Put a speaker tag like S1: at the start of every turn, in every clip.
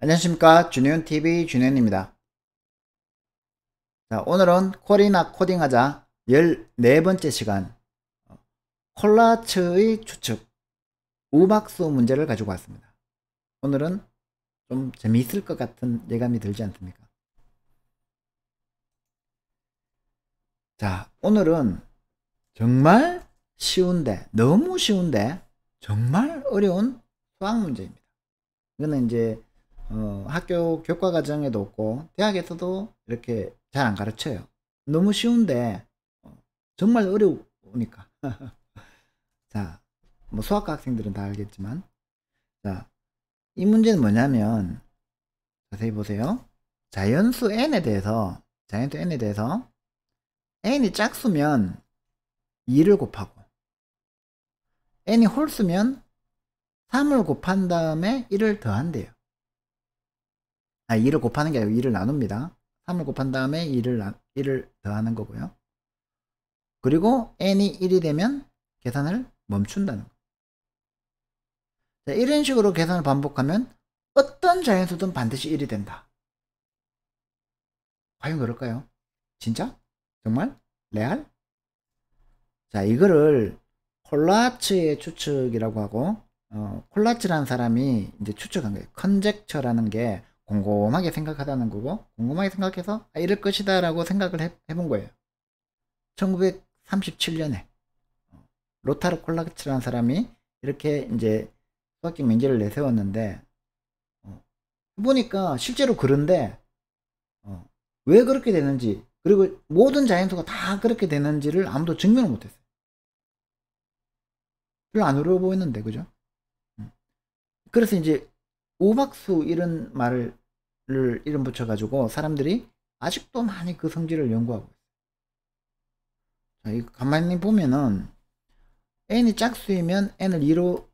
S1: 안녕하십니까. 준현TV 준현입니다. 자, 오늘은 콜이나 코딩하자 14번째 시간 콜라츠의 추측 우박수 문제를 가지고 왔습니다. 오늘은 좀 재미있을 것 같은 예감이 들지 않습니까? 자, 오늘은 정말 쉬운데, 너무 쉬운데 정말 어려운 수학 문제입니다. 이거는 이제 학교 교과 과정에도 없고 대학에서도 이렇게 잘 안 가르쳐요. 너무 쉬운데 정말 어려우니까. 자, 뭐 수학과 학생들은 다 알겠지만, 자, 이 문제는 뭐냐면 자세히 보세요. 자연수 n에 대해서 n이 짝수면 2를 곱하고 n이 홀수면 3을 곱한 다음에 1을 더한대요. 2를 곱하는 게 아니고 2를 나눕니다. 3을 곱한 다음에 1을 더하는 거고요. 그리고 n이 1이 되면 계산을 멈춘다는 거. 자, 이런 식으로 계산을 반복하면 어떤 자연수든 반드시 1이 된다. 과연 그럴까요? 진짜? 정말? 레알? 자, 이거를 콜라츠의 추측이라고 하고, 콜라츠라는 사람이 이제 추측한 거예요. 컨젝처라는 게 곰곰하게 생각하다는 거고, 곰곰하게 생각해서 이럴 것이다 라고 생각을 해본 거예요. 1937년에 로타르 콜라츠라는 사람이 이렇게 이제 수학적 명제를 내세웠는데, 보니까 실제로 그런데 왜 그렇게 되는지, 그리고 모든 자연수가 다 그렇게 되는지를 아무도 증명을 못했어요. 별로 안 어려워 보였는데, 그죠? 그래서 이제 우박수 이런 말을 이름 붙여가지고 사람들이 아직도 많이 그 성질을 연구하고 있어요. 자, 이거 가만히 보면은 n이 짝수이면 n을 2로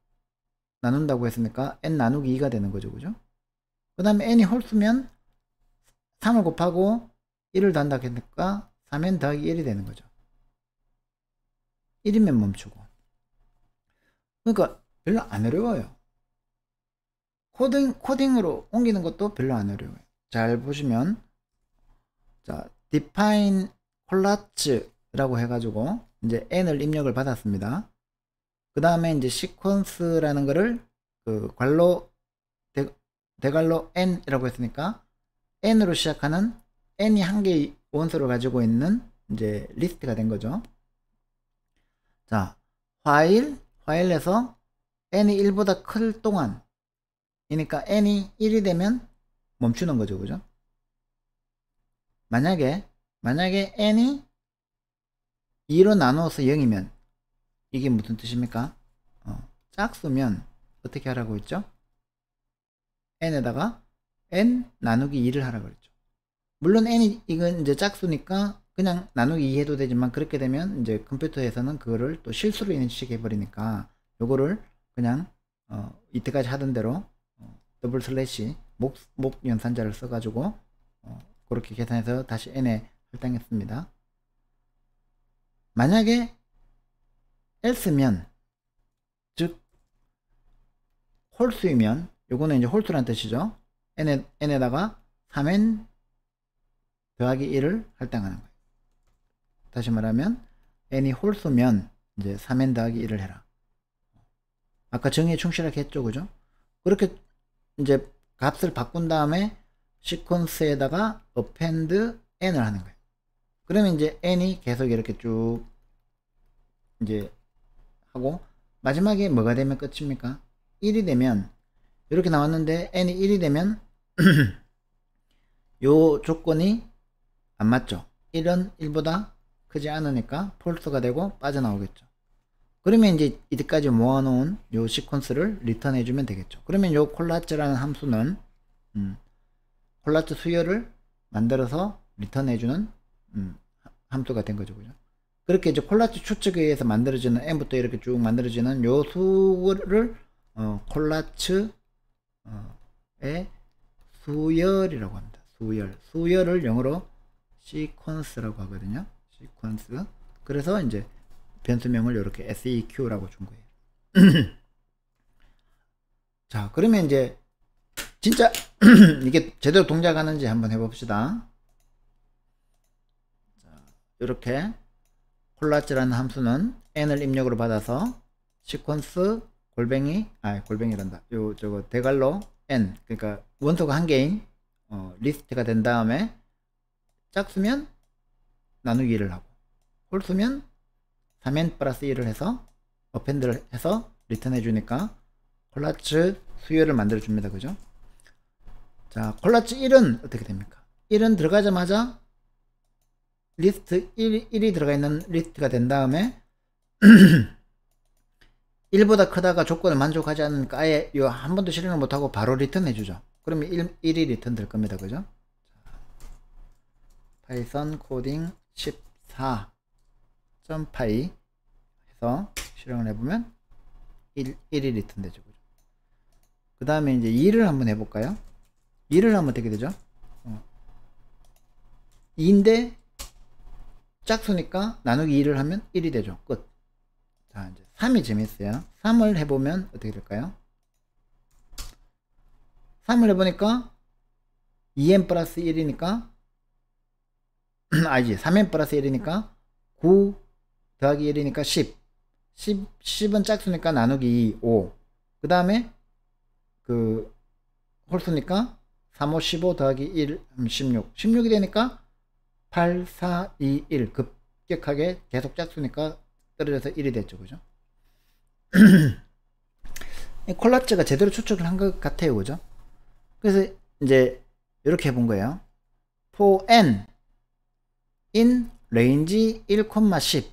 S1: 나눈다고 했으니까 n 나누기 2가 되는 거죠, 그죠? 그 다음에 n이 홀수면 3을 곱하고 1을 더한다고 했으니까 3n 더하기 1이 되는 거죠. 1이면 멈추고. 그러니까 별로 안 어려워요. 코딩으로 옮기는 것도 별로 안 어려워요. 잘 보시면, 자, define 콜라츠라고 해가지고 이제 n을 입력을 받았습니다. 그 다음에 이제 시퀀스라는 거를 그 괄로 대괄로 n이라고 했으니까 n으로 시작하는 n이 한 개의 원소를 가지고 있는 이제 리스트가 된 거죠. 자, while에서 n이 1보다 클 동안, 그러니까 n이 1이 되면 멈추는 거죠, 그죠? 만약에 n이 2로 나누어서 0이면 이게 무슨 뜻입니까? 짝수면 어떻게 하라고 했죠? n에다가 n 나누기 2를 하라고 그랬죠. 물론 n이 이건 이제 짝수니까 그냥 나누기 2 해도 되지만, 그렇게 되면 이제 컴퓨터에서는 그거를 또 실수로 인식해 버리니까 요거를 그냥 이때까지 하던 대로 더블 슬래시 목 연산자를 써가지고 그렇게 계산해서 다시 n에 할당했습니다. 만약에 else면, 즉 홀수이면, 요거는 이제 홀수란 뜻이죠. n에다가 3n 더하기 1을 할당하는 거예요. 다시 말하면 n이 홀수면 이제 3n 더하기 1을 해라. 아까 정의에 충실하게 했죠, 그죠? 그렇게 이제 값을 바꾼 다음에 시퀀스에다가 append n을 하는 거예요. 그러면 이제 n이 계속 이렇게 쭉 이제 하고, 마지막에 뭐가 되면 끝입니까? 1이 되면, 이렇게 나왔는데 n이 1이 되면 요 조건이 안 맞죠. 1은 1보다 크지 않으니까 폴스가 되고 빠져나오겠죠. 그러면 이제 이때까지 모아놓은 요 시퀀스를 리턴 해주면 되겠죠. 그러면 요 콜라츠라는 함수는 콜라츠 수열을 만들어서 리턴 해주는 함수가 된 거죠, 그죠? 그렇게 이제 콜라츠 추측에 의해서 만들어지는 n부터 이렇게 쭉 만들어지는 요 수를 콜라츠의 수열이라고 합니다. 수열을 영어로 시퀀스라고 하거든요. 시퀀스. 그래서 이제 변수명을 이렇게 seq라고 준 거예요. 자, 그러면 이제 진짜 이게 제대로 동작하는지 한번 해봅시다. 이렇게 콜라츠라는 함수는 n을 입력으로 받아서 시퀀스 골뱅이란다. 저거 대괄호 n, 그러니까 원소가 한 개인 리스트가 된 다음에 짝수면 나누기 1을 하고 홀수면 3n 플러스 1을 해서 어펜드를 해서 리턴해 주니까 콜라츠 수열을 만들어 줍니다. 그죠? 자, 콜라츠 1은 어떻게 됩니까? 1은 들어가자마자 리스트 1이 들어가 있는 리스트가 된 다음에 1보다 크다가 조건을 만족하지 않으니까 아예 한 번도 실행을 못하고 바로 리턴 해주죠. 그러면 1이 리턴 될 겁니다. 그죠? 파이썬 코딩 14.py 해서 실행을 해보면 1이 리턴 되죠. 그 다음에 이제 2를 한번 해볼까요? 2를 하면 어떻게 되죠? 2인데 짝수니까 나누기 2를 하면 1이 되죠. 끝. 자, 이제 3이 재밌어요. 3을 해보면 어떻게 될까요? 3을 해보니까 2n 플러스 1이니까 아니지, 3n 플러스 1이니까 9 더하기 1이니까 10. 10은 짝수니까 나누기 2, 5. 그 다음에 그 홀수니까 3, 5, 15 더하기 1, 16. 16이 되니까 8, 4, 2, 1 급격하게 계속 짝수니까 떨어져서 1이 됐죠. 그죠? 콜라츠가 제대로 추측을 한 것 같아요. 그죠? 그래서 이제 이렇게 해본 거예요. for n in range 1,10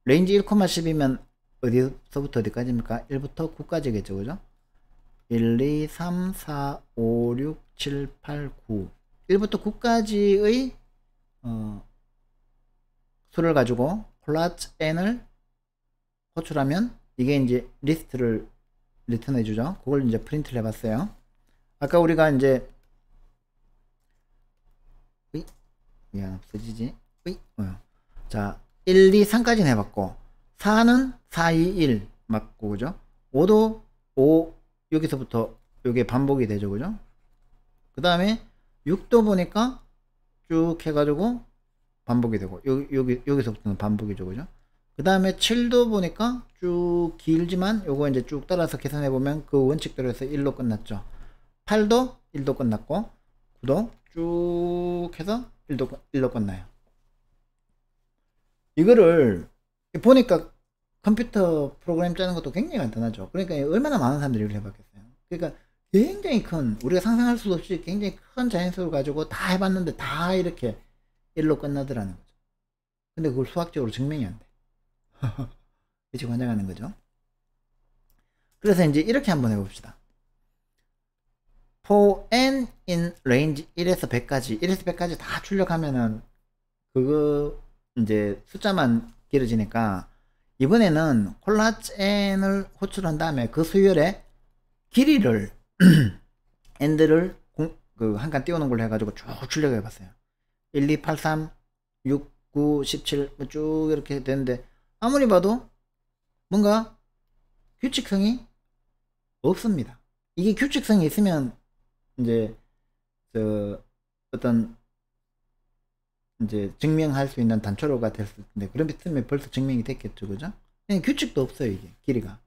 S1: range 1,10이면 어디서부터 어디까지입니까? 1부터 9까지겠죠. 그죠? 1, 2, 3, 4, 5, 6, 7, 8, 9 1부터 9까지의 수를 가지고 콜라츠 n을 호출하면 이게 이제 리스트를 리턴해 주죠. 그걸 이제 프린트를 해봤어요. 아까 우리가 이제 왜 안 없어지지? 자, 1, 2, 3까지는 해봤고 4는 4, 2, 1 맞고 그죠? 5도 5 여기서부터 이게 반복이 되죠. 그죠? 그 다음에 6도 보니까 쭉 해가지고 반복이 되고 여기서부터는 반복이죠. 그죠? 그 다음에 7도 보니까 쭉 길지만 요거 이제 쭉 따라서 계산해 보면 그 원칙대로 해서 1로 끝났죠. 8도 1도 끝났고 9도 쭉 해서 1로 끝나요. 이거를 보니까 컴퓨터 프로그램 짜는 것도 굉장히 간단하죠. 그러니까 얼마나 많은 사람들이 이걸 해봤겠어요. 그러니까 굉장히 큰, 우리가 상상할 수도 없이 굉장히 큰 자연수를 가지고 다 해봤는데 다 이렇게 1로 끝나더라는 거죠. 근데 그걸 수학적으로 증명이 안 돼. 그치, 관장하는 거죠. 그래서 이제 이렇게 한번 해봅시다. for n in range 1에서 100까지 1에서 100까지 다 출력하면은 그거 이제 숫자만 길어지니까 이번에는 콜라츠 n을 호출한 다음에 그 수열의 길이를 n들을 한 칸 띄우는 걸로 해가지고 쭉 출력해 봤어요. 1, 2, 8, 3, 6, 9, 17 쭉 이렇게 되는데 아무리 봐도 뭔가 규칙성이 없습니다. 이게 규칙성이 있으면 이제 어떤 이제 증명할 수 있는 단초로가 됐을 텐데 그런 비슷하면 벌써 증명이 됐겠죠. 그죠? 규칙도 없어요. 이게 길이가.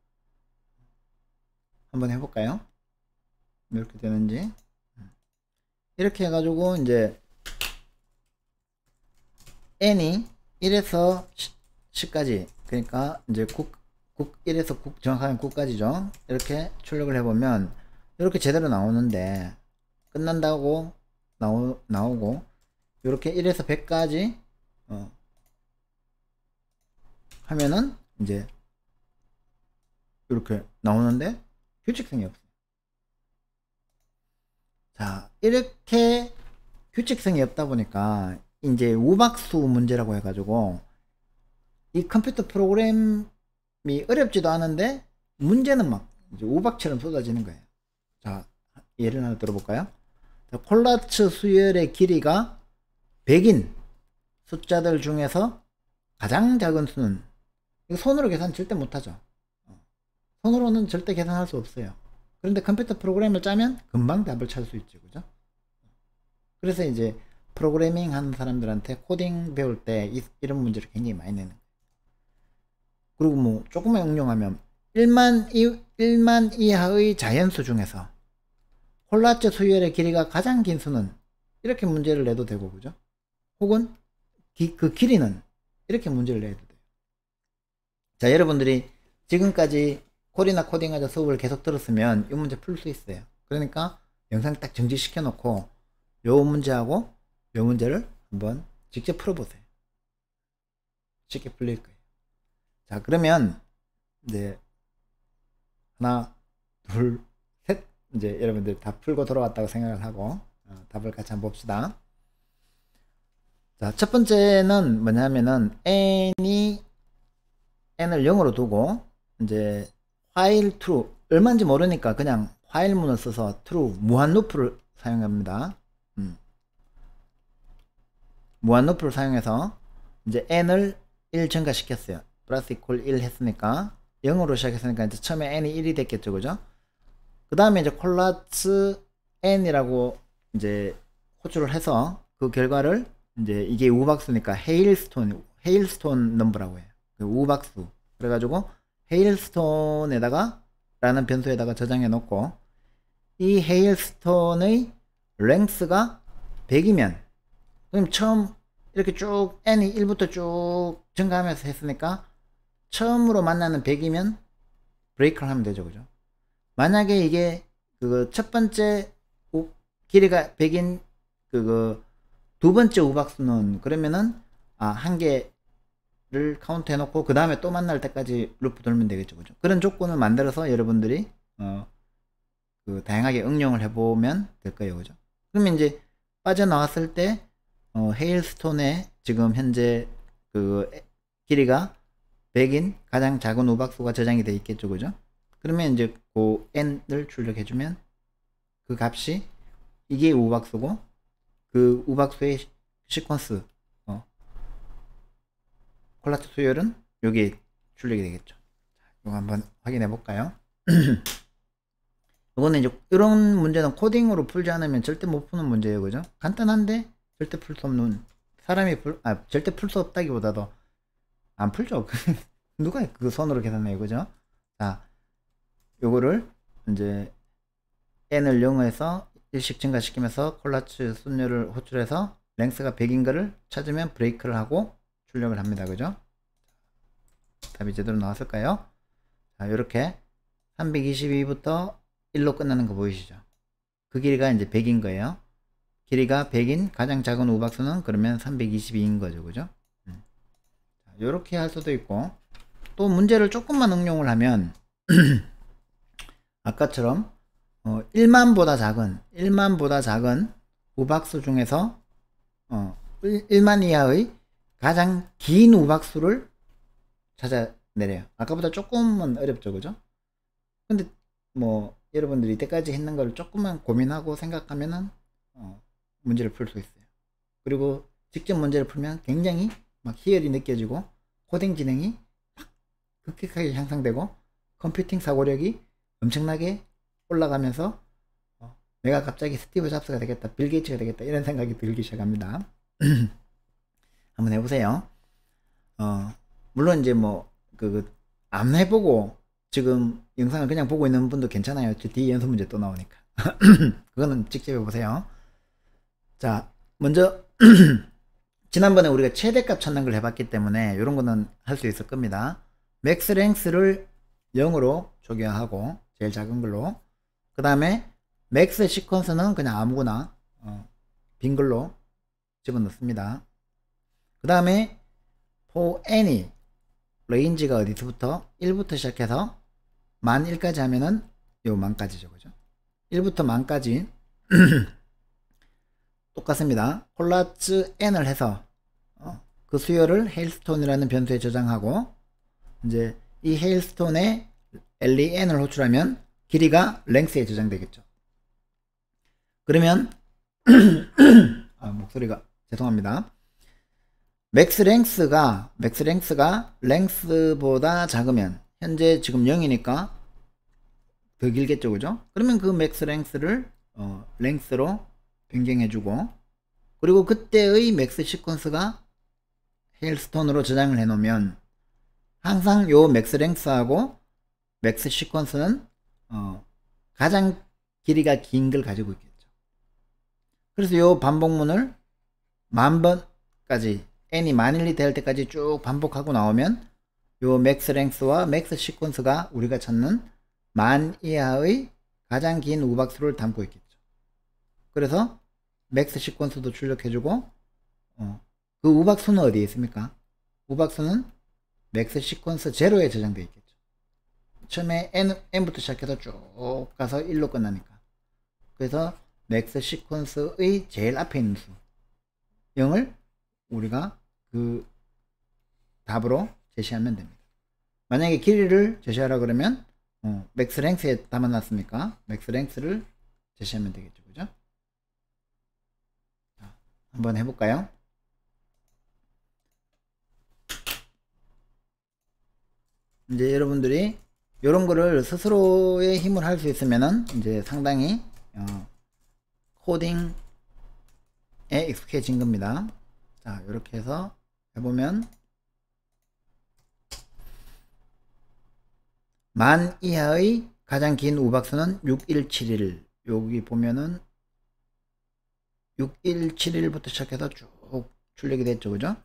S1: 한번 해볼까요? 이렇게 되는지. 이렇게 해가지고 이제 n이 1에서 10까지 그러니까 이제 1에서 정확하게 9까지죠. 이렇게 출력을 해보면 이렇게 제대로 나오는데 끝난다고 나오고 이렇게 1에서 100까지 하면은 이제 이렇게 나오는데 규칙성이 없어요. 자, 이렇게 규칙성이 없다 보니까 이제 우박수 문제라고 해가지고 이 컴퓨터 프로그램이 어렵지도 않은데 문제는 막 이제 우박처럼 쏟아지는 거예요. 자, 예를 하나 들어볼까요? 자, 콜라츠 수열의 길이가 100인 숫자들 중에서 가장 작은 수는 이거 손으로 계산 절대 못하죠. 손으로는 절대 계산할 수 없어요. 그런데 컴퓨터 프로그램을 짜면 금방 답을 찾을 수 있죠. 그죠? 그래서 이제 프로그래밍 하는 사람들한테 코딩 배울 때 이런 문제를 굉장히 많이 내는 거예요. 그리고 뭐 조금만 응용하면 1만 이하의 자연수 중에서 콜라츠 수열의 길이가 가장 긴 수는 이렇게 문제를 내도 되고, 그죠? 혹은 그 길이는 이렇게 문제를 내도 돼요. 자, 여러분들이 지금까지 콜이나 코딩하자 수업을 계속 들었으면 이 문제 풀 수 있어요. 그러니까 영상 딱 정지시켜 놓고 요 문제하고 요 문제를 한번 직접 풀어보세요. 쉽게 풀릴 거예요. 자, 그러면 이제 하나, 둘, 셋, 이제 여러분들 다 풀고 돌아왔다고 생각을 하고 답을 같이 한번 봅시다. 자, 첫 번째는 뭐냐면은 n을 0으로 두고 이제 while true, 얼마인지 모르니까 그냥 while문을 써서 true, 무한 루프를 사용합니다. 무한 루프를 사용해서 이제 n을 1 증가시켰어요. 플러스 이퀄 1 했으니까 0으로 시작했으니까 이제 처음에 n이 1이 됐겠죠. 그죠? 그 다음에 이제 콜라츠 n이라고 이제 호출을 해서 그 결과를 이제 이게 우박수니까 헤일스톤 넘버라고 해요. 그 우박수. 그래가지고 헤일스톤에다가 라는 변수에다가 저장해 놓고 이 헤일스톤의 랭스가 100이면 그럼 처음 이렇게 쭉 n이 1부터 쭉 증가하면서 했으니까 처음으로 만나는 100이면 브레이크를 하면 되죠. 그죠? 만약에 이게 그 첫 번째 길이가 100인 두 번째 우박수는 그러면은 한 개를 카운트 해놓고 그 다음에 또 만날 때까지 루프 돌면 되겠죠. 그죠? 그런 조건을 만들어서 여러분들이 다양하게 응용을 해보면 될 거예요. 그죠? 그러면 이제 빠져나왔을 때 헤일스톤에 지금 현재 그 길이가 100인 가장 작은 우박수가 저장이 되어 있겠죠. 그죠? 그러면 이제 그 n을 출력해주면 그 값이 이게 우박수고 그 우박수의 시퀀스 콜라츠 수열은 여기 출력이 되겠죠. 이거 한번 확인해 볼까요? 이거는 이제 이런 문제는 코딩으로 풀지 않으면 절대 못 푸는 문제예요. 그죠? 간단한데 절대 풀 수 없는, 절대 풀 수 없다기보다도 안 풀죠. 누가 그 손으로 계산해요. 그죠? 자, 요거를 이제 n을 0에서 1씩 증가시키면서 콜라츠 순열을 호출해서 랭스가 100인 거를 찾으면 브레이크를 하고 출력을 합니다. 그죠? 답이 제대로 나왔을까요? 자, 요렇게 322부터 1로 끝나는 거 보이시죠? 그 길이가 이제 100인 거예요. 길이가 100인 가장 작은 우박수는 그러면 322인 거죠. 그죠? 요렇게 할 수도 있고, 또 문제를 조금만 응용을 하면 아까처럼 1만보다 작은 우박수 중에서 1만 이하의 가장 긴 우박수를 찾아내래요. 아까보다 조금은 어렵죠. 그죠? 근데 뭐 여러분들이 이때까지 했는 걸 조금만 고민하고 생각하면은 문제를 풀 수 있어요. 그리고 직접 문제를 풀면 굉장히 막 희열이 느껴지고 코딩 지능이 막 급격하게 향상되고 컴퓨팅 사고력이 엄청나게 올라가면서 내가 갑자기 스티브 잡스가 되겠다, 빌 게이츠가 되겠다 이런 생각이 들기 시작합니다. 한번 해보세요. 물론 이제 뭐 안 해보고 지금 영상을 그냥 보고 있는 분도 괜찮아요. 뒤에 연습 문제 또 나오니까. 그거는 직접 해보세요. 자, 먼저 지난번에 우리가 최대값 찾는 걸 해봤기 때문에 이런 거는 할 수 있을 겁니다. 맥스 랭스를 0으로 초기화하고 제일 작은 걸로, 그 다음에 맥스 시퀀스는 그냥 아무거나 빈 걸로 집어넣습니다. 그 다음에 for any 레인지가 어디서부터 1부터 시작해서 만 1까지 하면은 요 만까지죠. 그죠? 1부터 만까지 똑같습니다. 콜라츠 n을 해서 그 수열을 헤일스톤이라는 변수에 저장하고 이제 이 헤일스톤에 len을 호출하면 길이가 랭스에 저장되겠죠. 그러면 목소리가 죄송합니다. 맥스 랭스가 랭스보다 작으면 현재 지금 0이니까 더 길겠죠, 그죠? 그러면 그 맥스 랭스를 랭스로 변경해주고, 그리고 그때의 맥스 시퀀스가 헤일스톤으로 저장을 해놓으면 항상 요 맥스 랭스하고 맥스 시퀀스는 가장 길이가 긴 걸 가지고 있겠죠. 그래서 요 반복문을 10,000번까지 n이 만일이 될 때까지 쭉 반복하고 나오면 요 맥스 랭스와 맥스 시퀀스가 우리가 찾는 만 이하의 가장 긴 우박수를 담고 있겠죠. 그래서 맥스 시퀀스도 출력해주고 그 우박수는 어디에 있습니까? 우박수는 맥스 시퀀스 제로에 저장되어 있겠죠. 처음에 n부터 시작해서 쭉 가서 1로 끝나니까. 그래서 맥스 시퀀스의 제일 앞에 있는 수 0을 우리가 그 답으로 제시하면 됩니다. 만약에 길이를 제시하라 그러면 맥스 랭스에 담아놨으니까 맥스 랭스를 제시하면 되겠죠. 그죠? 자, 한번 해볼까요? 이제 여러분들이 이런 거를 스스로의 힘을 할 수 있으면은 이제 상당히 코딩에 익숙해진 겁니다. 자, 이렇게 해서 해보면 만 이하의 가장 긴 우박수는 6171. 여기 보면은 6171부터 시작해서 쭉 출력이 됐죠, 그죠?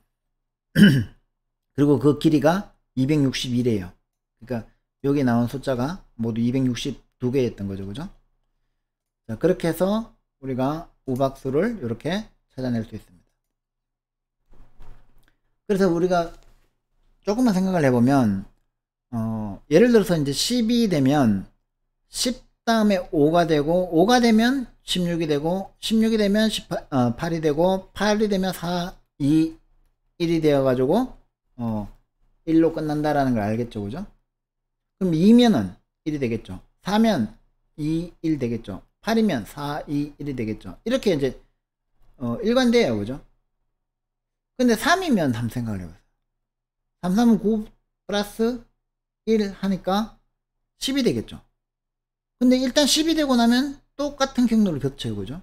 S1: 그리고 그 길이가 261이에요. 그러니까 여기 나온 숫자가 모두 262개였던 거죠, 그죠? 자, 그렇게 해서 우리가 우박수를 이렇게 찾아낼 수 있습니다. 그래서 우리가 조금만 생각을 해보면 예를 들어서 이제 10이 되면 10 다음에 5가 되고 5가 되면 16이 되고 16이 되면 8이 되고 8이 되면 4, 2, 1이 되어 가지고 1로 끝난다라는 걸 알겠죠, 그죠? 그럼 2면은 1이 되겠죠. 4면 2, 1 되겠죠. 8이면 4, 2, 1이 되겠죠. 이렇게 이제 일관돼요, 그죠? 근데 3이면 한번 생각을 해보세요. 3, 3은 9 플러스 1 하니까 10이 되겠죠. 근데 일단 10이 되고 나면 똑같은 경로를 겹쳐요, 그죠?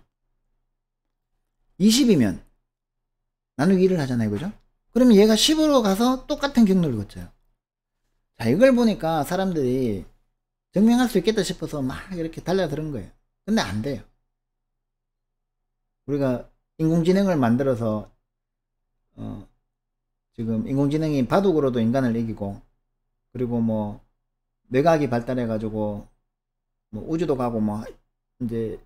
S1: 20이면 나누기 1을 하잖아요, 그죠? 그러면 얘가 10으로 가서 똑같은 경로를 거쳐요. 자, 이걸 보니까 사람들이 증명할 수 있겠다 싶어서 막 이렇게 달려드는 거예요. 근데 안 돼요. 우리가 인공지능을 만들어서 지금 인공지능이 바둑으로도 인간을 이기고, 그리고 뭐 뇌과학이 발달해 가지고 뭐 우주도 가고 뭐 이제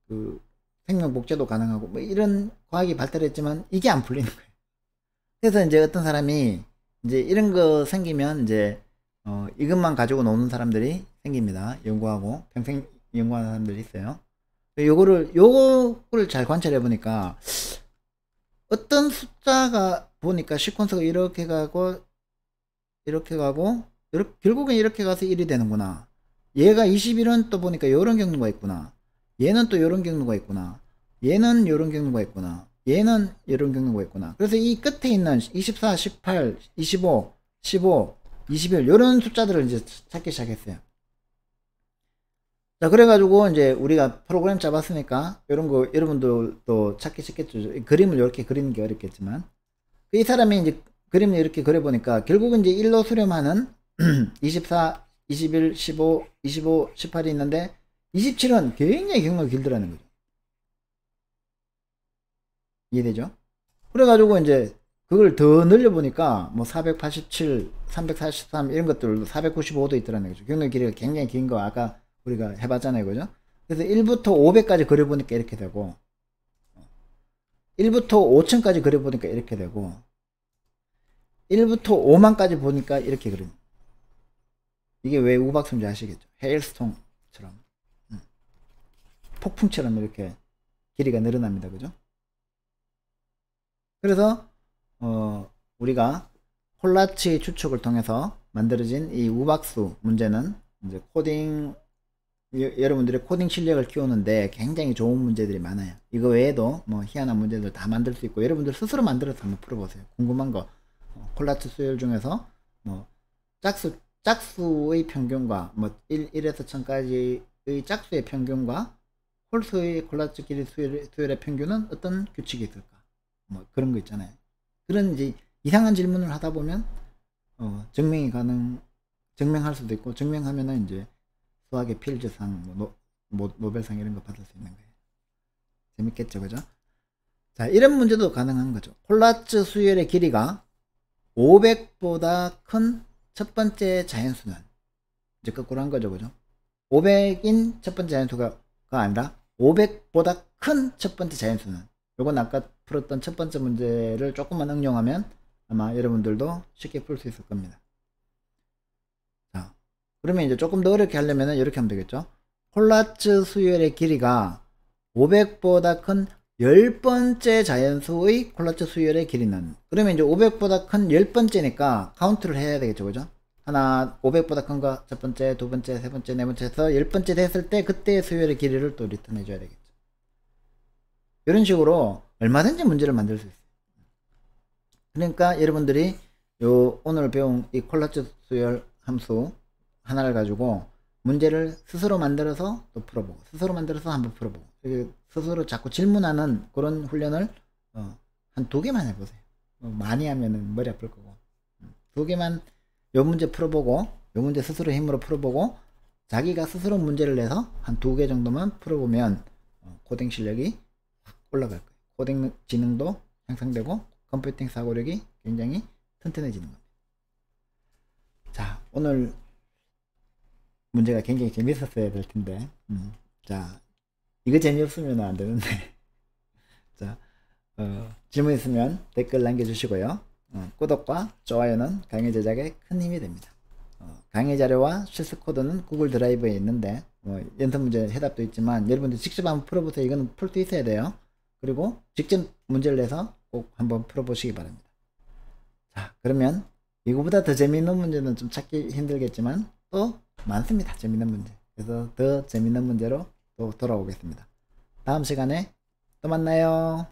S1: 그 생명 복제도 가능하고 뭐 이런 과학이 발달했지만 이게 안 풀리는 거예요. 그래서 이제 어떤 사람이 이제 이런 거 생기면 이제 이것만 가지고 노는 사람들이 생깁니다. 연구하고 평생 연구하는 사람들이 있어요. 요거를 잘 관찰해 보니까 어떤 숫자가 보니까 시퀀스가 이렇게 가고 결국엔 이렇게 가서 1이 되는구나. 얘가 21은 또 보니까 이런 경로가 있구나. 얘는 또 이런 경로가 있구나. 얘는 이런 경로가 있구나. 얘는 이런 경로가 있구나. 그래서 이 끝에 있는 24, 18, 25, 15, 21 이런 숫자들을 이제 찾기 시작했어요. 자, 그래가지고 이제 우리가 프로그램 잡았으니까 이런 거 여러분들도 찾기 쉽겠죠. 그림을 이렇게 그리는 게 어렵겠지만 이 사람이 이제 그림을 이렇게 그려보니까 결국은 이제 1로 수렴하는 24, 21, 15, 25, 18이 있는데 27은 굉장히 경로가 길더라는 거죠. 이해되죠? 그래가지고 이제 그걸 더 늘려보니까 뭐 487, 343 이런 것들도 495도 있더라는 거죠. 경로 길이가 굉장히 긴 거 아까 우리가 해봤잖아요, 그죠? 그래서 1부터 500까지 그려보니까 이렇게 되고 1부터 5000까지 그려보니까 이렇게 되고 1부터 5만까지 보니까 이렇게 그립니다. 이게 왜 우박수인지 아시겠죠? 헤일스톰처럼 폭풍처럼 이렇게 길이가 늘어납니다, 그죠? 그래서 우리가 콜라치 추측을 통해서 만들어진 이 우박수 문제는 이제 코딩 여러분들의 코딩 실력을 키우는데 굉장히 좋은 문제들이 많아요. 이거 외에도 뭐 희한한 문제들 다 만들 수 있고 여러분들 스스로 만들어서 한번 풀어보세요. 궁금한 거 콜라치 수열 중에서 뭐 짝수의 평균과 뭐 1에서 1000까지의 짝수의 평균과 홀수의 콜라츠 길이 수열의 평균은 어떤 규칙이 있을까? 뭐 그런 거 있잖아요. 그런 이제 이상한 질문을 하다 보면 증명할 수도 있고, 증명하면은 이제 수학의 필즈상, 노벨상 이런 거 받을 수 있는 거예요. 재밌겠죠, 그죠? 자, 이런 문제도 가능한 거죠. 콜라츠 수열의 길이가 500보다 큰 첫 번째 자연수는, 이제 거꾸로 한 거죠, 그죠? 500인 첫 번째 자연수가 아니라 500보다 큰 첫 번째 자연수는, 요건 아까 풀었던 첫 번째 문제를 조금만 응용하면 아마 여러분들도 쉽게 풀 수 있을 겁니다. 자, 그러면 이제 조금 더 어렵게 하려면 이렇게 하면 되겠죠. 콜라츠 수열의 길이가 500보다 큰 10번째 자연수의 콜라츠 수열의 길이는, 그러면 이제 500보다 큰 10번째니까 카운트를 해야 되겠죠, 그죠? 하나, 500보다 큰 거 첫 번째, 두 번째, 세 번째, 네 번째 해서 10번째 됐을 때 그때의 수열의 길이를 또 리턴해 줘야 되겠죠. 이런 식으로 얼마든지 문제를 만들 수 있어요. 그러니까 여러분들이 오늘 배운 이 콜라츠 수열 함수 하나를 가지고 문제를 스스로 만들어서 또 풀어보고, 스스로 만들어서 한번 풀어보고, 스스로 자꾸 질문하는 그런 훈련을 한 2개만 해보세요. 많이 하면은 머리 아플 거고, 2개만 요 문제 풀어보고, 요 문제 스스로 힘으로 풀어보고, 자기가 스스로 문제를 내서 한 2개 정도만 풀어보면 코딩 실력이 확 올라갈 거예요. 코딩 지능도 향상되고 컴퓨팅 사고력이 굉장히 튼튼해지는 겁니다. 자, 오늘 문제가 굉장히 재밌었어야 될 텐데, 자, 이거 재미없으면 안 되는데, 자, 질문 있으면 댓글 남겨주시고요. 구독과 좋아요는 강의 제작에 큰 힘이 됩니다. 강의 자료와 실습 코드는 구글 드라이브에 있는데, 연습 문제 해답도 있지만 여러분들 직접 한번 풀어보세요. 이거는 풀 수 있어야 돼요. 그리고 직접 문제를 내서 꼭 한번 풀어보시기 바랍니다. 자, 그러면 이거보다 더 재미있는 문제는 좀 찾기 힘들겠지만 또 많습니다. 재밌는 문제. 그래서 더 재밌는 문제로 또 돌아오겠습니다. 다음 시간에 또 만나요.